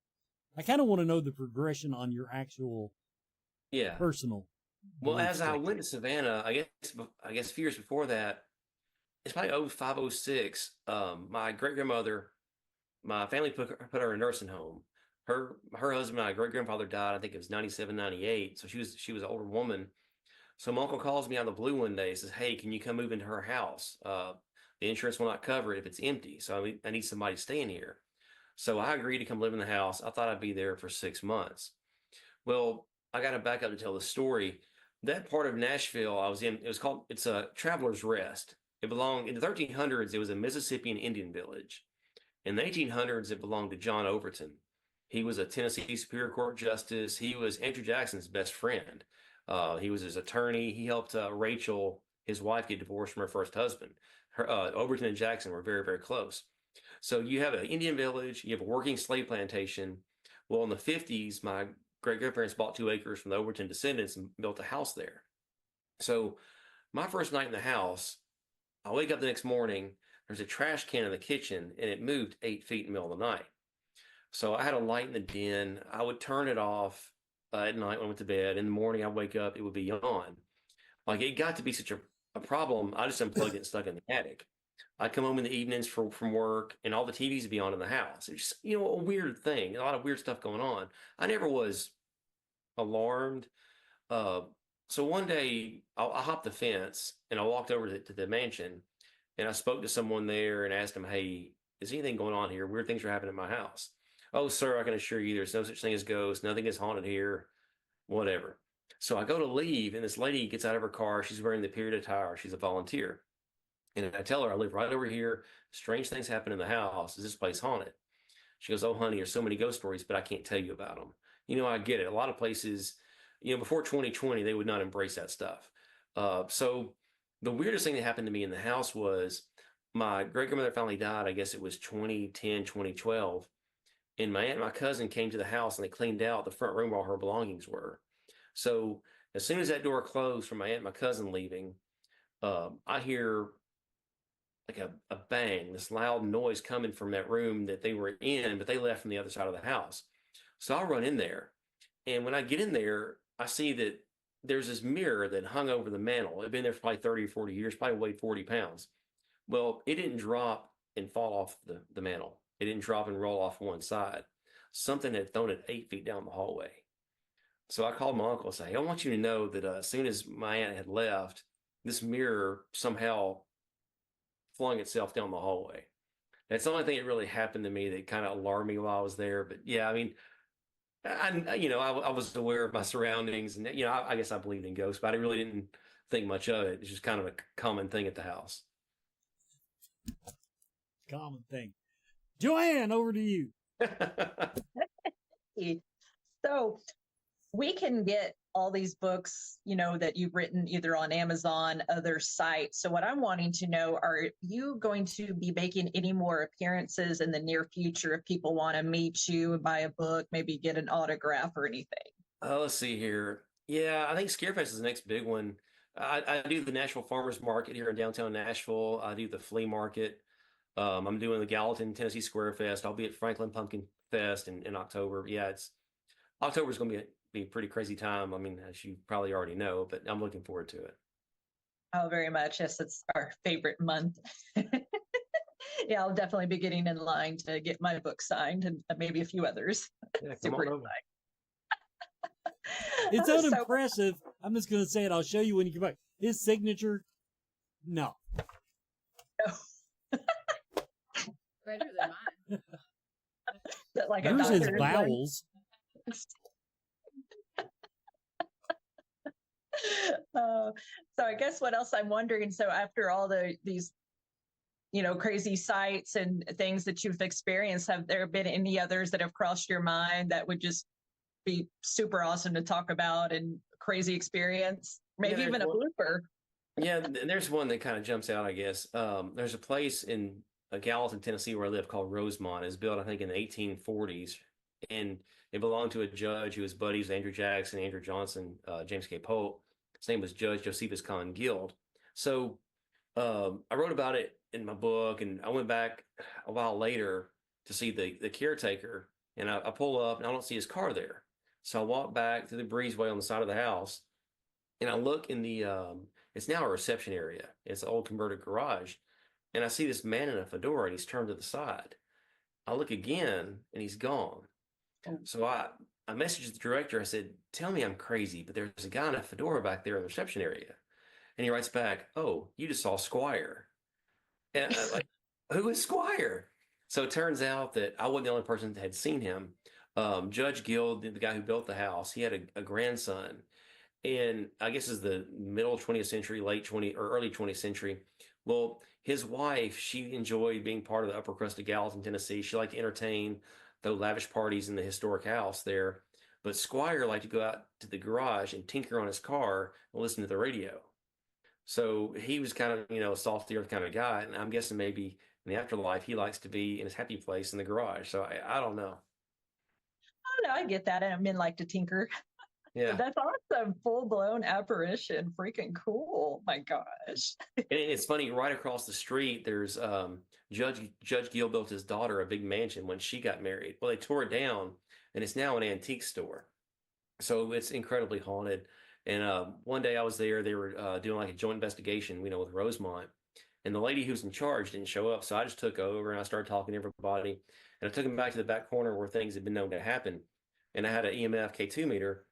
I kind of want to know the progression on your actual
yeah.
personal.
Well,
belief
as I
structure.
went to Savannah, I guess a few years before that, it's probably 05, 06. My great grandmother, my family put her in a nursing home. Her husband, my great grandfather died. I think it was 97, 98. So she was an older woman. So my uncle calls me out of the blue one day and says, "Hey, can you come move into her house? The insurance will not cover it if it's empty. So I need somebody staying here." So I agreed to come live in the house. I thought I'd be there for 6 months. Well, I got to back up to tell the story. That part of Nashville I was in, it's a Traveler's Rest. It belonged in the 1300s. It was a Mississippian Indian village. In the 1800s, it belonged to John Overton. He was a Tennessee Superior Court justice. He was Andrew Jackson's best friend. He was his attorney. He helped Rachel, his wife, get divorced from her first husband. Overton and Jackson were very, very close. So you have an Indian village, you have a working slave plantation. Well, in the 50s, my great grandparents bought 2 acres from the Overton descendants and built a house there. So my first night in the house, I wake up the next morning, there's a trash can in the kitchen, and it moved 8 feet in the middle of the night. So I had a light in the den. I would turn it off at night when I went to bed. In the morning, I'd wake up, it would be on. Like it got to be such a problem. I just unplugged it and stuck it in the attic. I'd come home in the evenings from work, and all the TVs would be on in the house. It's just, a weird thing, a lot of weird stuff going on. I never was alarmed. Uh, so one day I hopped the fence and I walked over to the mansion, and I spoke to someone there and asked them, "Hey, is anything going on here? Weird things are happening in my house." "Oh, sir, I can assure you there's no such thing as ghosts. Nothing is haunted here, whatever." So I go to leave, and this lady gets out of her car. She's wearing the period attire. She's a volunteer. And I tell her, "I live right over here. Strange things happen in the house. Is this place haunted?" She goes, "Oh, honey, there's so many ghost stories, but I can't tell you about them." I get it. A lot of places, before 2020, they would not embrace that stuff. So the weirdest thing that happened to me in the house was my great grandmother finally died. I guess it was 2010, 2012. And my aunt and my cousin came to the house and they cleaned out the front room where all her belongings were. So as soon as that door closed from my aunt and my cousin leaving, I hear like a bang, this loud noise coming from that room that they were in, but they left from the other side of the house. So I run in there. And when I get in there, I see that there's this mirror that hung over the mantle. It had been there for probably 30 or 40 years, probably weighed 40 pounds. Well, it didn't drop and fall off the mantle. It didn't drop and roll off one side. Something had thrown it 8 feet down the hallway. So I called my uncle and said, "Hey, I want you to know that as soon as my aunt had left, this mirror somehow flung itself down the hallway." That's the only thing that really happened to me that kind of alarmed me while I was there. But yeah, I mean, I was aware of my surroundings, and I guess I believed in ghosts, but I really didn't think much of it. It's just kind of a common thing at the house.
Common thing. Joanne, over to you.
So we can get all these books, that you've written either on Amazon, other sites. So what I'm wanting to know, are you going to be making any more appearances in the near future if people want to meet you and buy a book, maybe get an autograph or anything?
Let's see here. Yeah, I think Scarefest is the next big one. I do the Nashville Farmers Market here in downtown Nashville. I do the flea market. I'm doing the Gallatin, Tennessee Square Fest. I'll be at Franklin Pumpkin Fest in October. Yeah, October is going to be a pretty crazy time. I mean, as you probably already know, but I'm looking forward to it.
Oh, very much. Yes, it's our favorite month. Yeah, I'll definitely be getting in line to get my book signed and maybe a few others.
Yeah,
Super excited.
It's unimpressive. I'm just going to say it. I'll show you when you come back. His signature, no.
Better than mine.
Like
yours is vowels.
So I guess what else I'm wondering, so after all these crazy sights and things that you've experienced, have there been any others that have crossed your mind that would just be super awesome to talk about and crazy experience, maybe even a blooper.
Yeah, and there's one that kind of jumps out, I guess. There's a place in Gallatin, Tennessee, where I live called Rosemont. It was built, I think, in the 1840s, and it belonged to a judge who was buddies with Andrew Jackson, Andrew Johnson, James K. Polk. His name was Judge Josephus Kahn Guild. So I wrote about it in my book, and I went back a while later to see the caretaker, and I pull up, and I don't see his car there. So I walk back to the breezeway on the side of the house, and I look in the it's now a reception area. It's an old converted garage. And I see this man in a fedora, and he's turned to the side. I look again, and he's gone. So I messaged the director. I said, tell me I'm crazy, but there's a guy in a fedora back there in the reception area. And he writes back, oh, you just saw Squire. And I'm like, who is Squire? So it turns out that I wasn't the only person that had seen him. Judge Guild, the guy who built the house, he had a grandson. And I guess it's the middle 20th century, late 20th or early 20th century. Well, his wife, she enjoyed being part of the upper crust of Gallatin, Tennessee. She liked to entertain, throw lavish parties in the historic house there. But Squire liked to go out to the garage and tinker on his car and listen to the radio. So he was kind of, a soft earth kind of guy. And I'm guessing maybe in the afterlife, he likes to be in his happy place in the garage. So I don't know.
Oh, no, I get that. And men like to tinker.
Yeah.
That's awesome. Full-blown apparition. Freaking cool. My gosh.
And it's funny, right across the street, there's Judge Gill built his daughter a big mansion when she got married. Well, they tore it down, and it's now an antique store. So it's incredibly haunted. And one day I was there, they were doing like a joint investigation, with Rosemont. And the lady who's in charge didn't show up. So I just took over, and I started talking to everybody. And I took them back to the back corner where things had been known to happen. And I had an EMF K2 meter.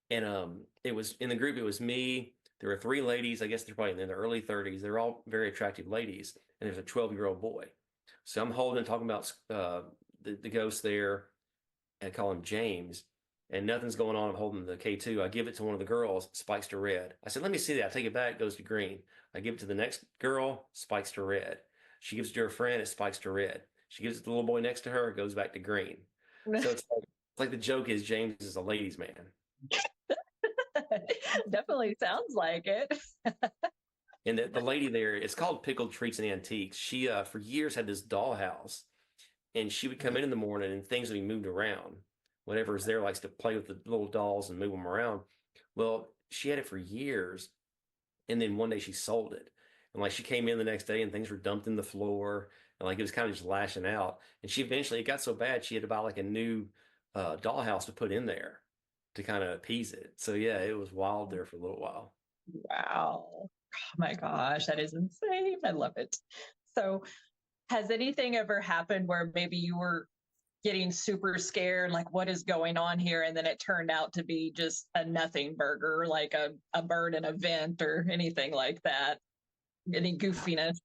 And it was in the group, it was me. There were 3 ladies. I guess they're probably in their early 30s. They're all very attractive ladies. And there's a 12-year-old boy. So I'm talking about the ghost there, and I call him James. And nothing's going on. I'm holding the K2. I give it to one of the girls, spikes to red. I said, let me see that. I take it back, goes to green. I give it to the next girl, spikes to red. She gives it to her friend, it spikes to red. She gives it to the little boy next to her, it goes back to green. So it's like the joke is James is a ladies' man.
Definitely sounds like it.
And the lady there, it's called Pickled Treats and Antiques. She for years had this dollhouse, and she would come in the morning and things would be moved around. Whatever is there likes to play with the little dolls and move them around. Well, she had it for years, and then one day she sold it. And like she came in the next day and things were dumped in the floor, and like it was kind of just lashing out. And she eventually, it got so bad she had to buy like a new dollhouse to put in there to kind of appease it. So yeah, it was wild there for a little while.
Wow. Oh my gosh, that is insane. I love it. So has anything ever happened where maybe you were getting super scared, like what is going on here? And then it turned out to be just a nothing burger, like a bird in a vent or anything like that? Any goofiness?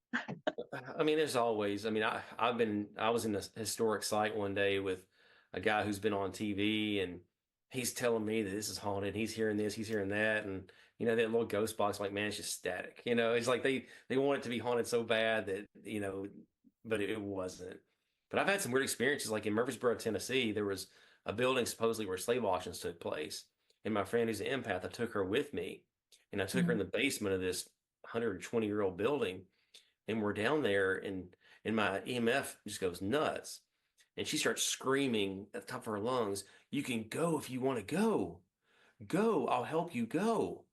I mean, there's always, I was in a historic site one day with a guy who's been on TV, and he's telling me that this is haunted. He's hearing this, he's hearing that. And, that little ghost box, like, man, it's just static. It's like they want it to be haunted so bad that, but it wasn't. But I've had some weird experiences. Like in Murfreesboro, Tennessee, there was a building supposedly where slave auctions took place. And my friend who's an empath, I took her with me. And I took her in the basement of this 120-year-old building. And we're down there, and my EMF just goes nuts. And she starts screaming at the top of her lungs, you can go if you want to go. Go, I'll help you go.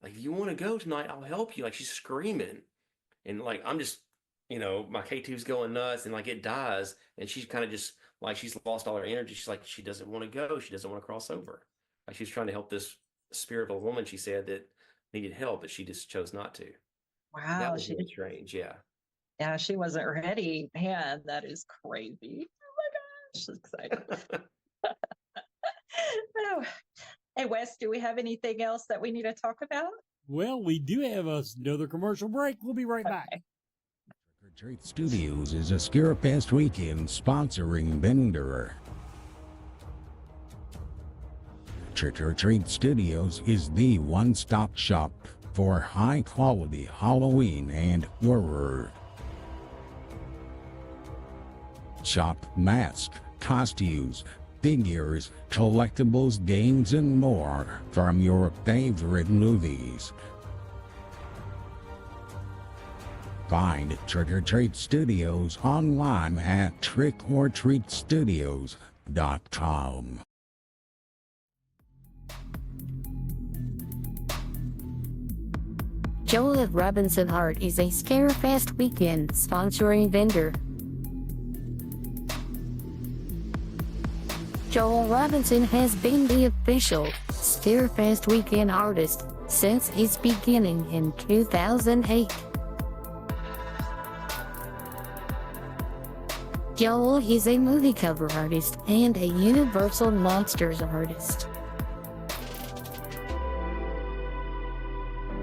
Like, if you want to go tonight, I'll help you. Like, she's screaming. And like, I'm just, my K2's going nuts, and like it dies. And she's kind of just like, she's lost all her energy. She's like, she doesn't want to go. She doesn't want to cross over. Like, she's trying to help this spirit of a woman, she said, that needed help, but she just chose not to.
Wow.
That was really strange. Yeah.
Yeah, she wasn't ready. Man, that is crazy. Oh my gosh, excited. Oh. Hey, Wes, do we have anything else that we need to talk about?
Well, we do have another commercial break. We'll be right back.
Okay.
Trick or Treat Studios is a Scarefest weekend sponsoring vendor. Trick or Treat Studios is the one-stop shop for high-quality Halloween and horror. Shop masks, costumes, figures, collectibles, games, and more from your favorite movies. Find Trick or Treat Studios online at trickortreatstudios.com.
Joel Robinson Art is a Scarefest weekend sponsoring vendor. Joel Robinson has been the official Scarefest weekend artist since its beginning in 2008. Joel is a movie cover artist and a Universal Monsters artist.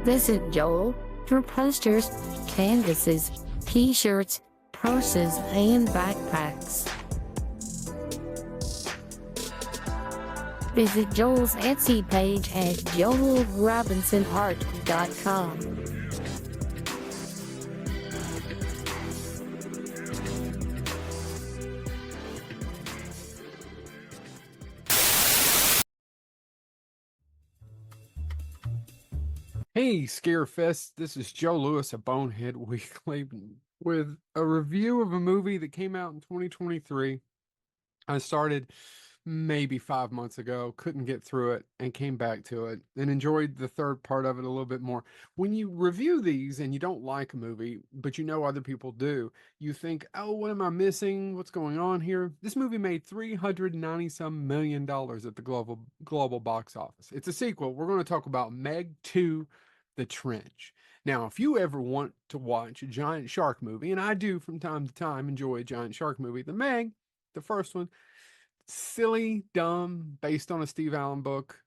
Visit Joel for posters, canvases, t-shirts, purses, and backpacks. Visit Joel's Etsy page at joelrobinsonart.com.
Hey, Scarefest, this is Joe Lewis of Bonehead Weekly with a review of a movie that came out in 2023. I started maybe 5 months ago, couldn't get through it, and came back to it and enjoyed the third part of it a little bit more. When you review these and you don't like a movie, but you know other people do, you think, oh, what am I missing? What's going on here? This movie made $390-some million at the global box office. It's a sequel. We're going to talk about Meg 2, The Trench. Now, if you ever want to watch a giant shark movie, and I do from time to time enjoy a giant shark movie, The Meg, the first one, silly, dumb, based on a Steve Allen book.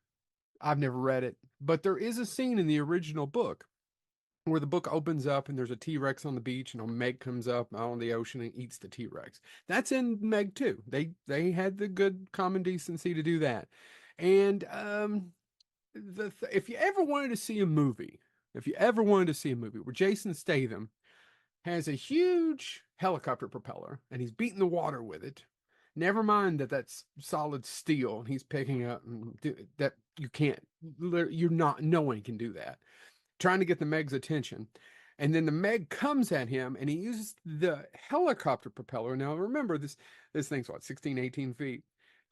I've never read it, but there is a scene in the original book where the book opens up and there's a T-Rex on the beach and a Meg comes up on the ocean and eats the T-Rex. That's in Meg 2. They had the good common decency to do that. And if you ever wanted to see a movie where Jason Statham has a huge helicopter propeller and he's beating the water with it, never mind that that's solid steel and he's picking up and that no one can do that. Trying to get the Meg's attention. And then the Meg comes at him and he uses the helicopter propeller. Now remember, this thing's 16, 18 feet,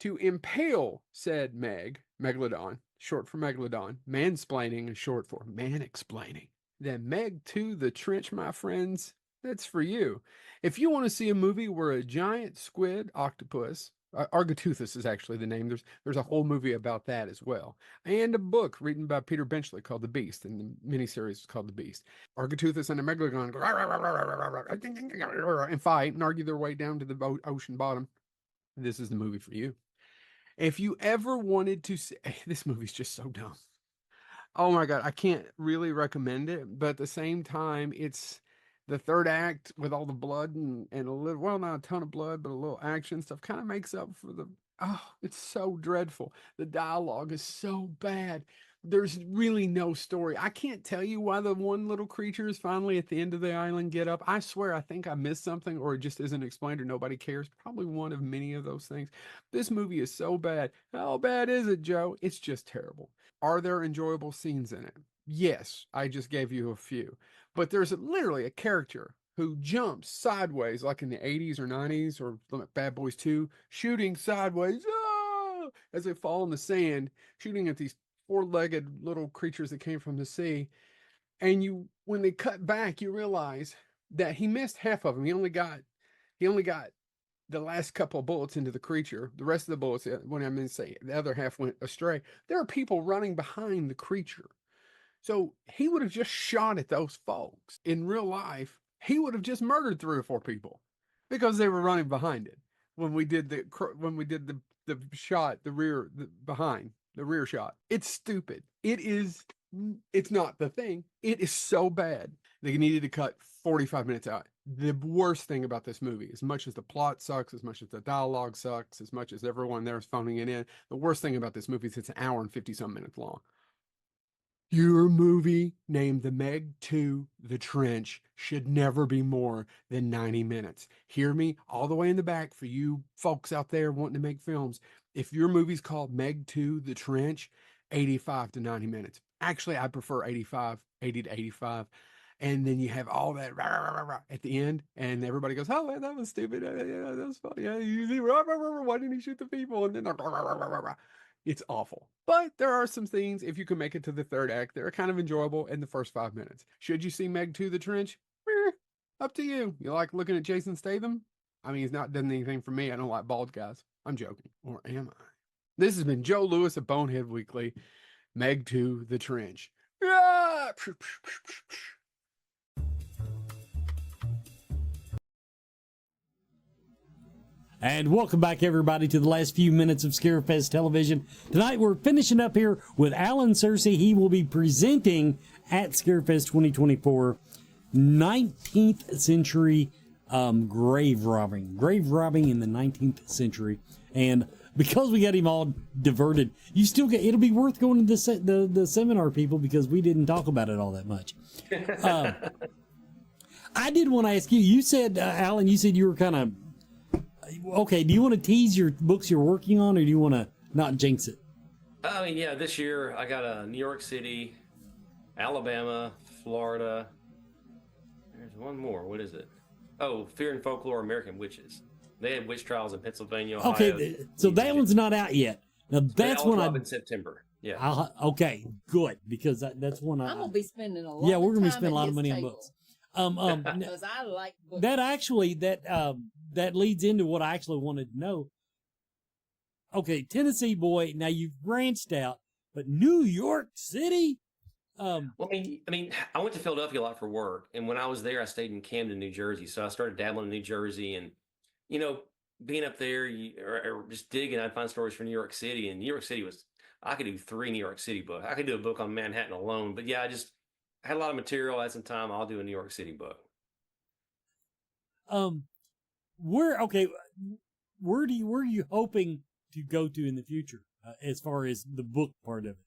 to impale said Megalodon, short for Megalodon. Mansplaining is short for man-explaining. Then Meg 2, The Trench, my friends, that's for you. If you want to see a movie where a giant squid octopus, Argoteuthis is actually the name. There's a whole movie about that as well. And a book written by Peter Benchley called The Beast, and the miniseries is called The Beast. Argoteuthis and a Megalodon go and fight and argue their way down to the ocean bottom. This is the movie for you. If you ever wanted to see, this movie's just so dumb. Oh my God, I can't really recommend it, but at the same time, it's the third act with all the blood and a little, well, not a ton of blood, but a little action stuff kind of makes up for it's so dreadful. The dialogue is so bad. There's really no story. I can't tell you why the one little creature is finally at the end of the island get up. I swear, I think I missed something or it just isn't explained or nobody cares. Probably one of many of those things. This movie is so bad. How bad is it, Joe? It's just terrible. Are there enjoyable scenes in it? Yes, I just gave you a few. But there's literally a character who jumps sideways like in the 80s or 90s or Bad Boys 2, shooting sideways as they fall in the sand, shooting at these four-legged little creatures that came from the sea. And when they cut back, you realize that he missed half of them. He only got the last couple of bullets into the creature. The rest of the bullets, when I mean say the other half went astray. There are people running behind the creature. So he would have just shot at those folks. In real life, he would have just murdered 3 or 4 people because they were running behind it. When we did the shot, the rear shot. It's stupid. It's not the thing. It is so bad. They needed to cut 45 minutes out. The worst thing about this movie, as much as the plot sucks, as much as the dialogue sucks, as much as everyone there is phoning it in, the worst thing about this movie is it's an hour and 50-some minutes long. Your movie named The Meg 2, The Trench should never be more than 90 minutes. Hear me all the way in the back for you folks out there wanting to make films. If your movie's called Meg 2, The Trench, 85 to 90 minutes. Actually, I prefer 80 to 85. And then you have all that rah, rah, rah, rah, at the end, and everybody goes, "Oh, that was stupid. Yeah, that was funny. Yeah, why didn't he shoot the people?" And then it's awful. But there are some things, if you can make it to the third act, that are kind of enjoyable in the first 5 minutes. Should you see Meg 2, The Trench? Up to you. You like looking at Jason Statham? I mean, he's not done anything for me. I don't like bald guys. I'm joking. Or am I? This has been Joe Lewis of Bonehead Weekly. Meg 2, The Trench. Ah!
And welcome back, everybody, to the last few minutes of Scarefest Television. Tonight, we're finishing up here with Allan Sircy. He will be presenting at Scarefest 2024 19th century grave robbing in the 19th century. And because we got him all diverted, you still get, it'll be worth going to the seminar, people, because we didn't talk about it all that much. I did want to ask you, you said, Allan, you said you were kind of, okay, do you want to tease your books you're working on, or do you want to not jinx it?
I mean, yeah, this year I got New York City, Alabama, Florida. There's one more. What is it? Oh, Fear and Folklore, American Witches. They had witch trials in Pennsylvania, Ohio.
Okay, so that one's not out yet. Now that's one
in September. Yeah.
Okay, good, because that's one
I'm gonna be spending a lot.
Yeah, we're gonna be
time
spending a lot
at
of money
his
on
table.
books.
Because I like books.
That actually that leads into what I actually wanted to know. Okay, Tennessee boy, now you've branched out, but New York City.
Well, I mean, I went to Philadelphia a lot for work, and when I was there, I stayed in Camden, New Jersey. So I started dabbling in New Jersey, and being up there, or just digging, I'd find stories from New York City, and New York City I could do 3 New York City books. I could do a book on Manhattan alone, but yeah, I had a lot of material. I had some time. I'll do a New York City book.
Where are you hoping to go to in the future, as far as the book part of it?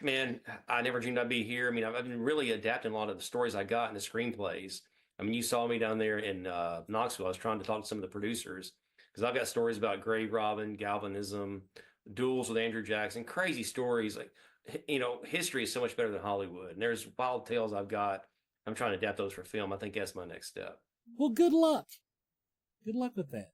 Man, I never dreamed I'd be here. I mean, I've been really adapting a lot of the stories I got in the screenplays. I mean, you saw me down there in Knoxville. I was trying to talk to some of the producers because I've got stories about grave robbing, galvanism, duels with Andrew Jackson, crazy stories. Like, history is so much better than Hollywood. And there's wild tales I've got. I'm trying to adapt those for film. I think that's my next step.
Well, good luck. Good luck with that.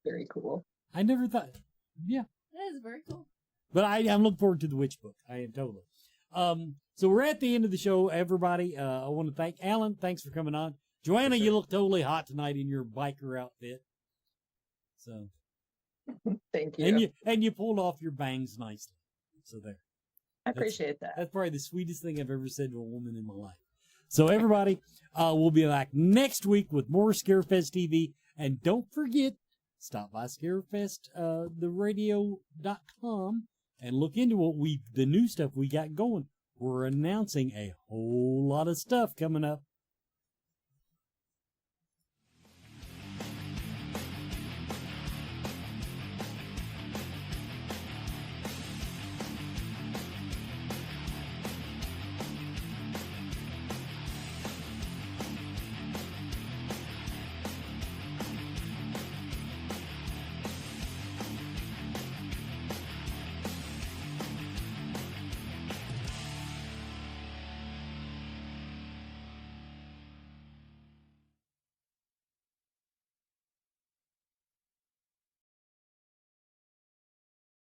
Very cool.
I never thought. Yeah.
That is very cool.
But I'm looking forward to the witch book. I am totally. So we're at the end of the show, everybody. I want to thank Allan. Thanks for coming on. Joanna, you look totally hot tonight in your biker outfit. So.
Thank you.
And you pulled off your bangs nicely. So there.
I appreciate that.
That's probably the sweetest thing I've ever said to a woman in my life. So everybody, we'll be back next week with more Scarefest TV. And don't forget, stop by scarefest, and look into the new stuff we got going. We're announcing a whole lot of stuff coming up.